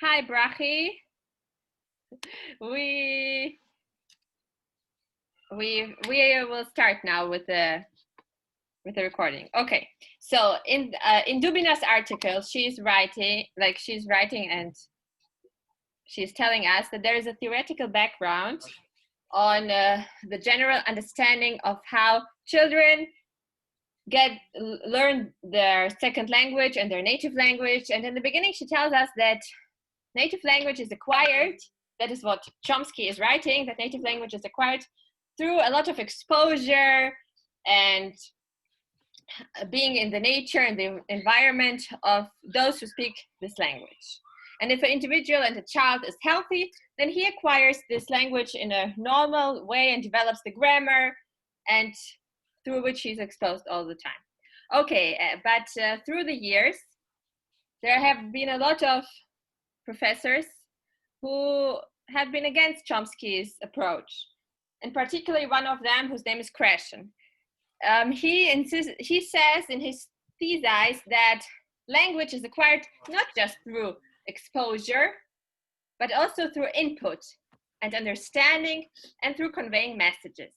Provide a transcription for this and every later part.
Hi, Brachi. We we will start now with the recording. Okay. So in Dubina's article, she's writing and she's telling us that there is a theoretical background on the general understanding of how children learn their second language and their native language. And in the beginning, she tells us that native language is acquired. That is what Chomsky is writing, that native language is acquired through a lot of exposure and being in the nature and the environment of those who speak this language. And if an individual and a child is healthy, then he acquires this language in a normal way and develops the grammar and through which he's exposed all the time. Okay, but through the years, there have been a lot of professors who have been against Chomsky's approach, and particularly one of them whose name is Keren. He says in his thesis that language is acquired not just through exposure, but also through input and understanding and through conveying messages.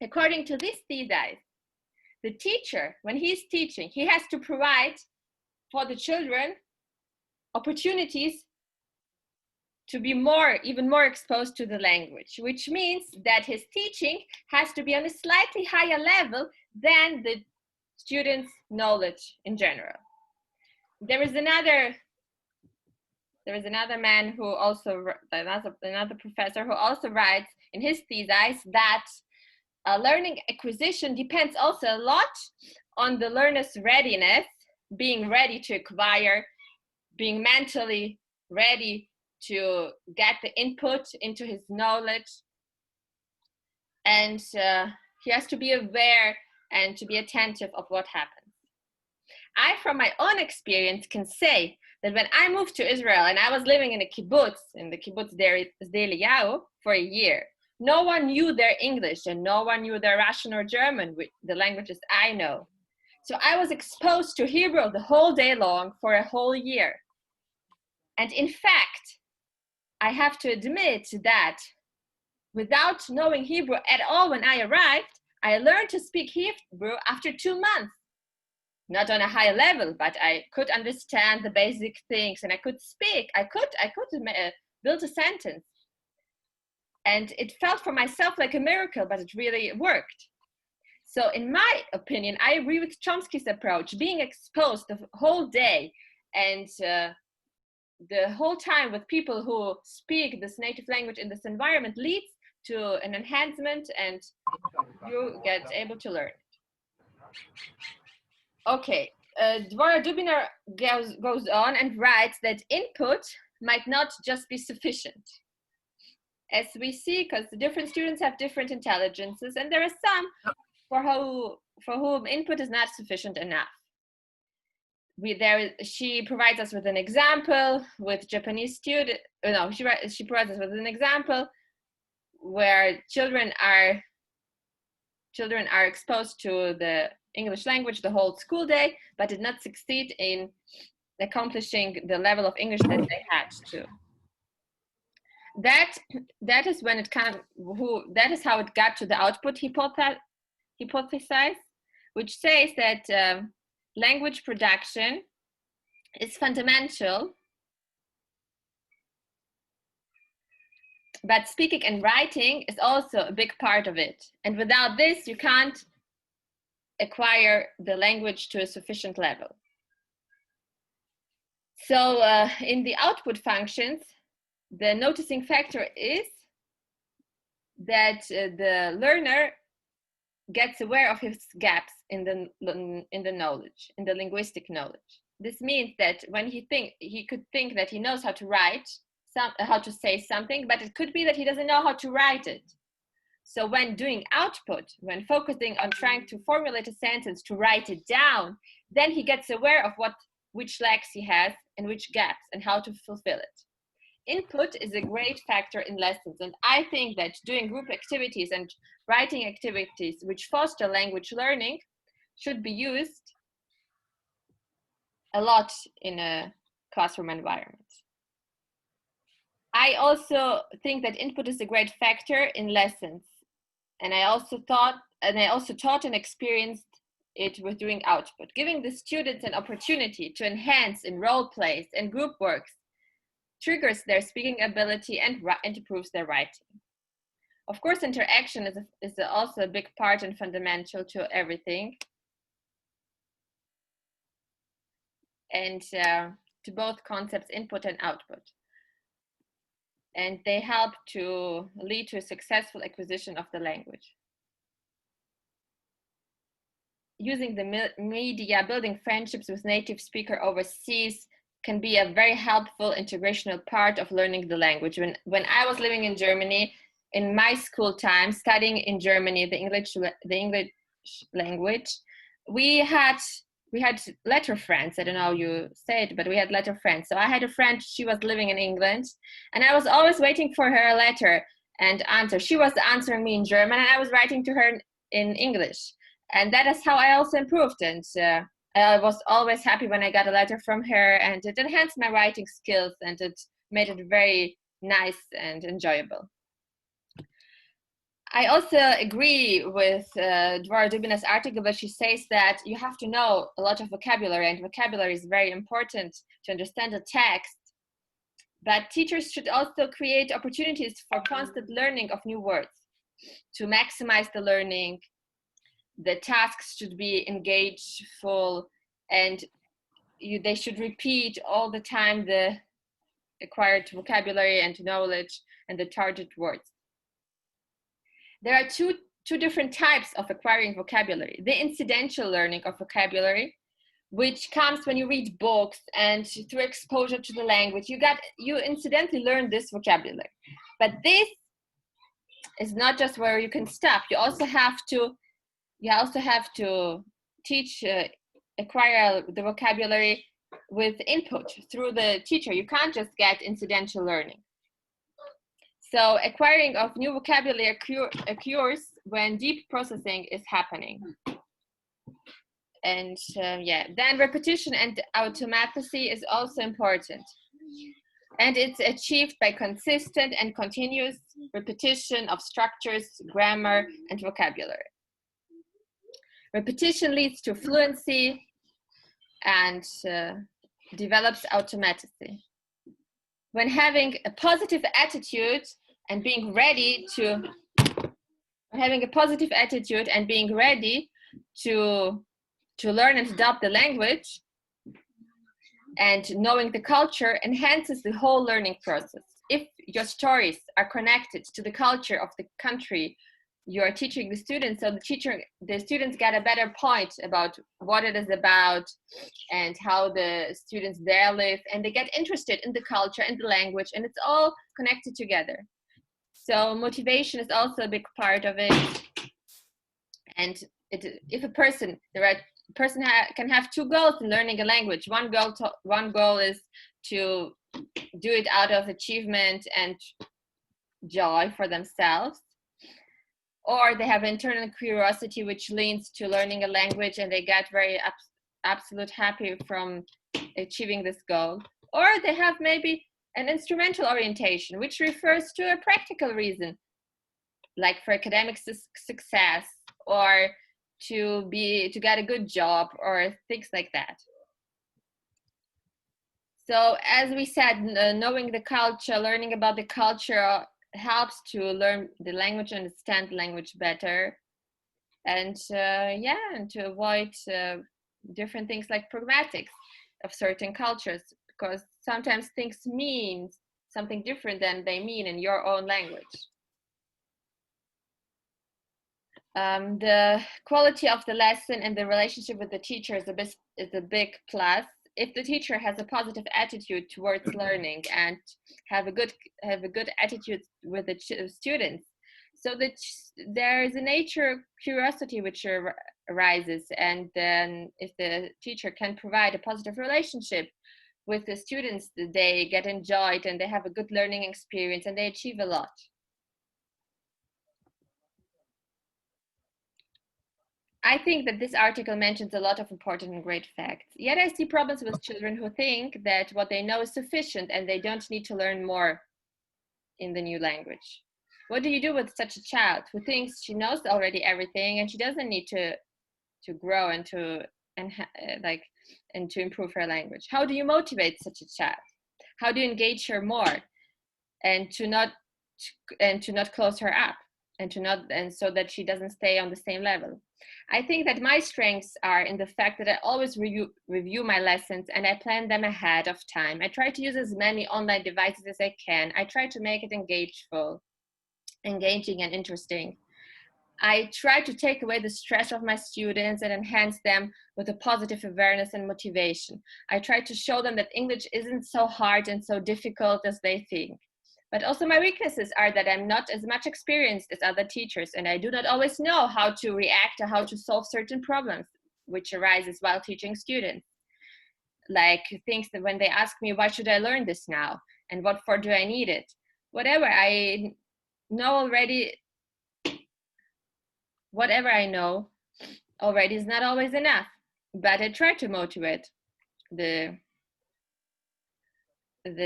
According to this thesis, the teacher, when he's teaching, he has to provide for the children opportunities to be even more exposed to the language, which means that his teaching has to be on a slightly higher level than the students' knowledge in general. There is another man who also, another professor who also writes in his thesis that learning acquisition depends also a lot on the learner's readiness, being ready to acquire, being mentally ready to get the input into his knowledge. And he has to be aware and to be attentive of what happens. I, from my own experience, can say that when I moved to Israel and I was living in the kibbutz Sde Eliyahu for a year, no one knew their English and no one knew their Russian or German, the languages I know. So I was exposed to Hebrew the whole day long for a whole year. And in fact, I have to admit that without knowing Hebrew at all when I arrived, I learned to speak Hebrew after 2 months. Not on a high level, but I could understand the basic things and I could speak. I could build a sentence. And it felt for myself like a miracle, but it really worked. So in my opinion, I agree with Chomsky's approach. Being exposed the whole day and the whole time with people who speak this native language in this environment leads to an enhancement and you get able to learn. Okay, Dvora Dubiner goes on and writes that input might not just be sufficient. As we see, because the different students have different intelligences, and there are some for whom input is not sufficient enough. She provides us with an example with Japanese student. No, she provides us with an example where children are exposed to the English language the whole school day, but did not succeed in accomplishing the level of English that they had to. That is when that is how it got to the output hypothesis, which says that language production is fundamental, but speaking and writing is also a big part of it. And without this, you can't acquire the language to a sufficient level. So in the output functions, the noticing factor is that the learner gets aware of his gaps in the knowledge, in the linguistic knowledge. This means that when he could think that he knows how to write, how to say something, but it could be that he doesn't know how to write it. So when doing output, when focusing on trying to formulate a sentence to write it down, then he gets aware of which lacks he has and which gaps and how to fulfill it. Input is a great factor in lessons, and I think that doing group activities and writing activities which foster language learning should be used a lot in a classroom environment. I also think that input is a great factor in lessons. And I also taught and experienced it with doing output. Giving the students an opportunity to enhance in role plays and group works triggers their speaking ability and improves their writing. Of course, interaction is also a big part and fundamental to everything. And to both concepts, input and output. And they help to lead to a successful acquisition of the language. Using the media, building friendships with native speaker overseas can be a very helpful integrational part of learning the language. When I was living in Germany, in my school time, studying in Germany, the English language, we had letter friends. I don't know how you say it, but we had letter friends. So I had a friend, she was living in England, and I was always waiting for her letter and answer. She was answering me in German, and I was writing to her in English. And that is how I also improved. And I was always happy when I got a letter from her, and it enhanced my writing skills, and it made it very nice and enjoyable. I also agree with Dvora Dubina's article, where she says that you have to know a lot of vocabulary, and vocabulary is very important to understand the text. But teachers should also create opportunities for constant learning of new words to maximize the learning. The tasks should be engageful, and they should repeat all the time the acquired vocabulary and knowledge and the target words. There are two different types of acquiring vocabulary. The incidental learning of vocabulary, which comes when you read books and through exposure to the language, you incidentally learn this vocabulary. But this is not just where you can stop. You also have to teach, acquire the vocabulary with input through the teacher. You can't just get incidental learning. So acquiring of new vocabulary occurs when deep processing is happening. And then repetition and automaticity is also important. And it's achieved by consistent and continuous repetition of structures, grammar, and vocabulary. Repetition leads to fluency and develops automaticity. When having a positive attitude and being ready to learn and adopt the language, and knowing the culture enhances the whole learning process. If your stories are connected to the culture of the country you are teaching the students, so the students get a better point about what it is about and how the students there live, and they get interested in the culture and the language, and it's all connected together. So motivation is also a big part of it. And if a person can have two goals in learning a language. One goal is to do it out of achievement and joy for themselves, or they have internal curiosity which leads to learning a language, and they get very absolute happy from achieving this goal. Or they have maybe an instrumental orientation, which refers to a practical reason, like for academic success, or to get a good job, or things like that. So as we said, knowing the culture, learning about the culture helps to learn the language, understand the language better, and and to avoid different things like pragmatics of certain cultures, because sometimes things mean something different than they mean in your own language. The quality of the lesson and the relationship with the teacher is a big plus. If the teacher has a positive attitude towards learning and have a good attitude with the students, so that there is a nature curiosity which arises, and then if the teacher can provide a positive relationship with the students, they get enjoyed and they have a good learning experience and they achieve a lot. I think that this article mentions a lot of important and great facts. Yet I see problems with children who think that what they know is sufficient and they don't need to learn more. in the new language. What do you do with such a child who thinks she knows already everything and she doesn't need to grow and to improve her language? How do you motivate such a child? How do you engage her more and to not close her up and so that she doesn't stay on the same level? I think that my strengths are in the fact that I always review my lessons and I plan them ahead of time. I try to use as many online devices as I can. I try to make it engaging and interesting. I try to take away the stress of my students and enhance them with a positive awareness and motivation. I try to show them that English isn't so hard and so difficult as they think. But also my weaknesses are that I'm not as much experienced as other teachers, and I do not always know how to react or how to solve certain problems which arises while teaching students. Like things that when they ask me, why should I learn this now? And what for do I need it? Whatever I know already is not always enough, but I try to motivate the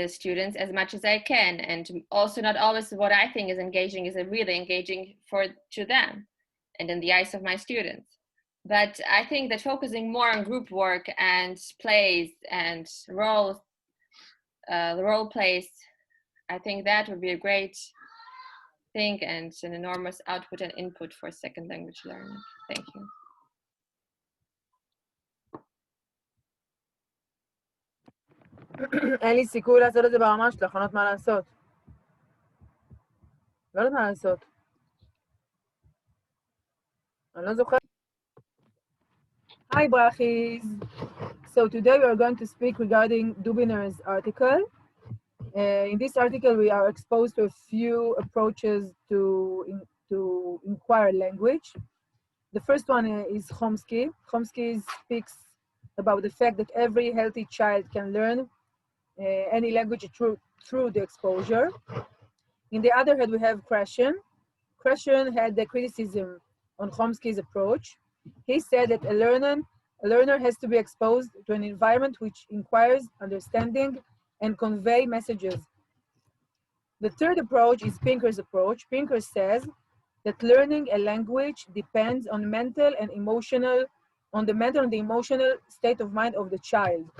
students as much as I can, and also not always what I think is engaging is really engaging to them and in the eyes of my students. But I think that focusing more on group work and plays and role plays, I think that would be a great thing and an enormous output and input for second language learning. Thank you. אין לי סיכוי לעשות את זה ברמה שלך, אני לא יודעת מה לעשות. לא יודעת מה לעשות. אני לא זוכרת. Hi, Brachis. So today we are going to speak regarding Dubiner's article. In this article, we are exposed to a few approaches to inquire language. The first one is Chomsky. Chomsky speaks about the fact that every healthy child can learn any language through the exposure. In the other hand, we have Kreshen. Kreshen had the criticism on Chomsky's approach. He said that a learner has to be exposed to an environment which inquires understanding and convey messages. The third approach is Pinker's approach. Pinker says that learning a language depends on the mental and emotional state of mind of the child.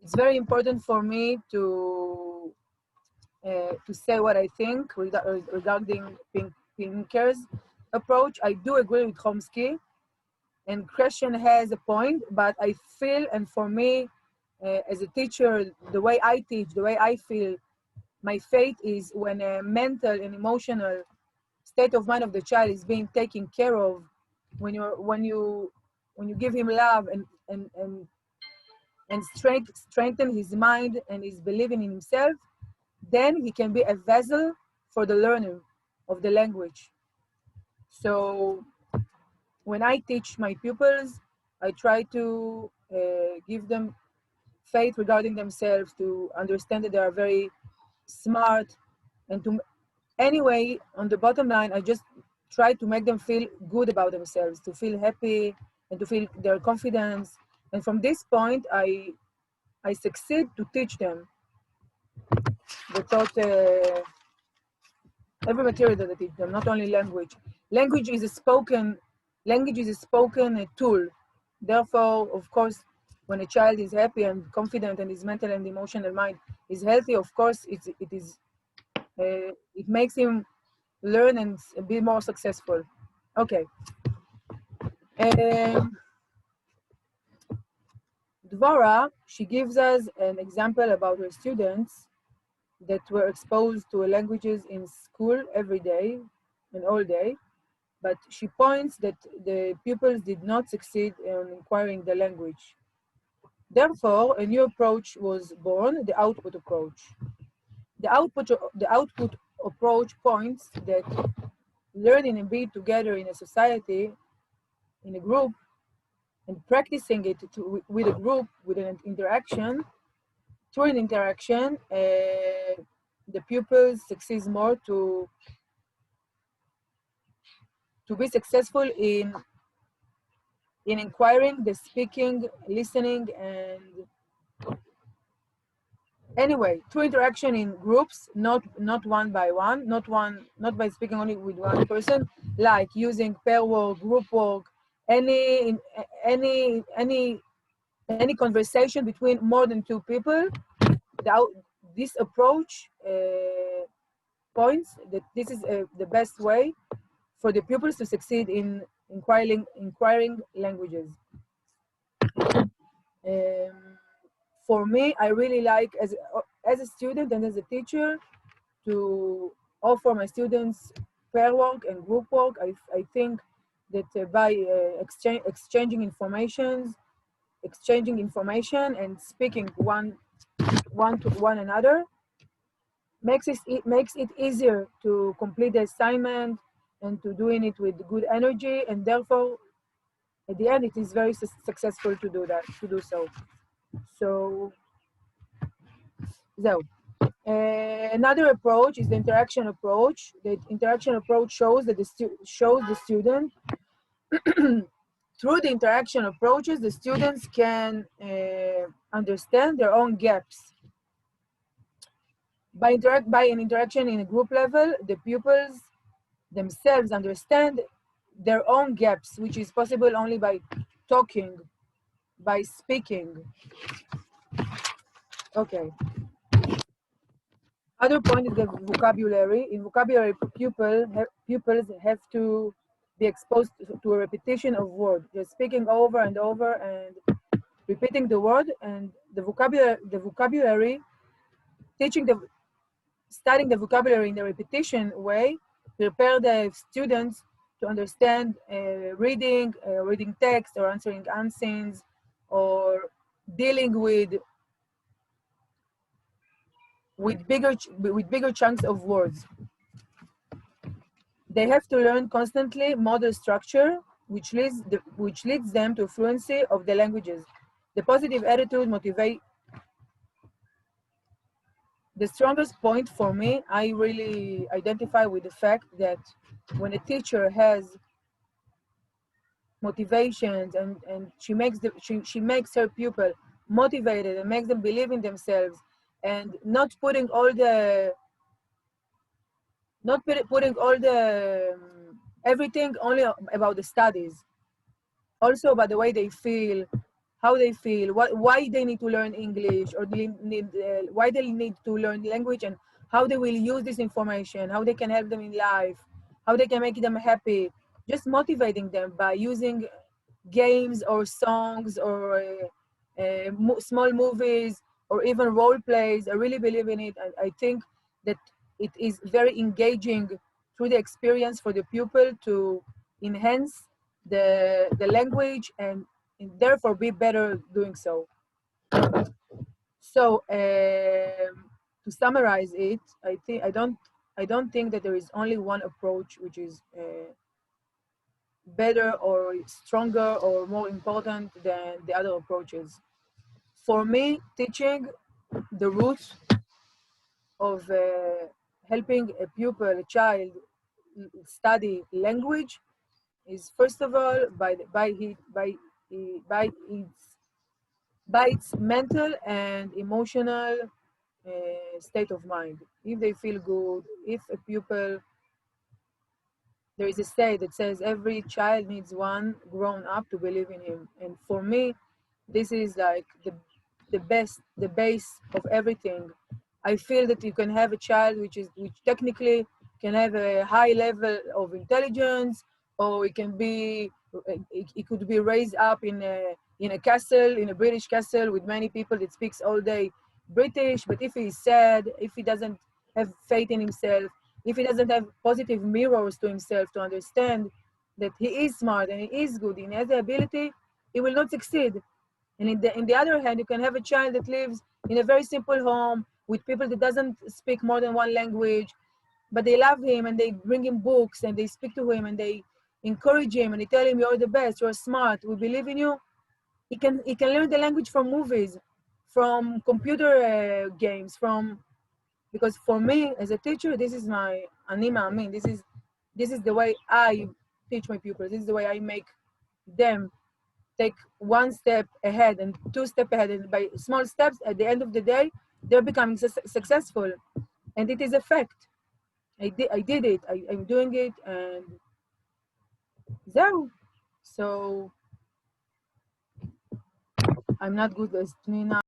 It's very important for me to say what I think regarding Pinker's approach. I do agree with Chomsky, and Kreshen has a point, but I feel, and for me, as a teacher, the way I teach, the way I feel, my faith is when a mental and emotional state of mind of the child is being taken care of, when you give him love and strengthen his mind and his believing in himself, then he can be a vessel for the learner of the language. So when I teach my pupils, I try to give them faith regarding themselves, to understand that they are very smart, and anyway, on the bottom line, I just try to make them feel good about themselves, to feel happy and to feel their confidence. And from this point, I succeed to teach them the thought, every material that I teach them, not only language. Language is a spoken tool. Therefore, of course, when a child is happy and confident and his mental and emotional mind is healthy, of course, it makes him learn and be more successful. Okay. Dvora, she gives us an example about her students that were exposed to languages in school every day and all day, but she points that the pupils did not succeed in acquiring the language. Therefore, a new approach was born, the output approach. The output approach points that learning and being together in a society, in a group, and practicing it with a group, with an interaction, through an interaction, the pupils succeed more to be successful in inquiring, the speaking, listening, Anyway, through interaction in groups, not one by one, not by speaking only with one person, like using pair work, group work, any any conversation between more than two people. This approach points that this is the best way for the pupils to succeed in inquiring languages. Um, for me, I really like as a student and as a teacher to offer my students pair work and group work. I think that by exchanging information and speaking one to one another makes it easier to complete the assignment and to doing it with good energy, and therefore at the end it is very successful to do so. So so another approach is the interaction approach. The interaction approach shows that shows the student through the interaction approaches, the students can understand their own gaps. By an interaction in a group level, the pupils themselves understand their own gaps, which is possible only by talking, by speaking. Okay. Other point is the vocabulary. In vocabulary, pupils have to be exposed to a repetition of words, just speaking over and over and repeating the word, and the vocabulary, teaching studying the vocabulary in a repetition way, prepare the students to understand reading text or answering unseen, or dealing with bigger chunks of words. They have to learn constantly model structure, which leads them to fluency of the languages. The positive attitude motivate. The strongest point for me, I really identify with the fact that when a teacher has motivations and she makes her pupil motivated and makes them believe in themselves, and not putting all the everything only about the studies, also about the way they feel, how they feel, why they need to learn English, or why they need to learn language, and how they will use this information, how they can help them in life, how they can make them happy. Just motivating them by using games or songs or small movies or even role plays. I really believe in it. I think that it is very engaging through the experience for the pupil to enhance the language and therefore be better doing so. So to summarize it, I don't think that there is only one approach which is better or stronger or more important than the other approaches. For me, teaching the roots of helping a pupil, a child, study language is first of all by its mental and emotional state of mind. If they feel good, if a pupil, there is a say that says every child needs one grown up to believe in him. And for me, this is like the base of everything. I feel that you can have a child which technically can have a high level of intelligence, or it could be raised up in a castle, in a British castle with many people that speaks all day British, but if he's sad, if he doesn't have faith in himself, if he doesn't have positive mirrors to himself to understand that he is smart and he is good and he has the ability, he will not succeed. And in the other hand, you can have a child that lives in a very simple home with people that doesn't speak more than one language, but they love him and they bring him books and they speak to him and they encourage him and they tell him, you're the best, you're smart, we believe in you. He can learn the language from movies, from computer games, because for me as a teacher, this is my anima. I mean, this is the way I teach my pupils. This is the way I make them take one step ahead and two steps ahead, and by small steps, at the end of the day, they're becoming successful, and it is a fact. I did it. I'm doing it, and zero. So I'm not good as pnina.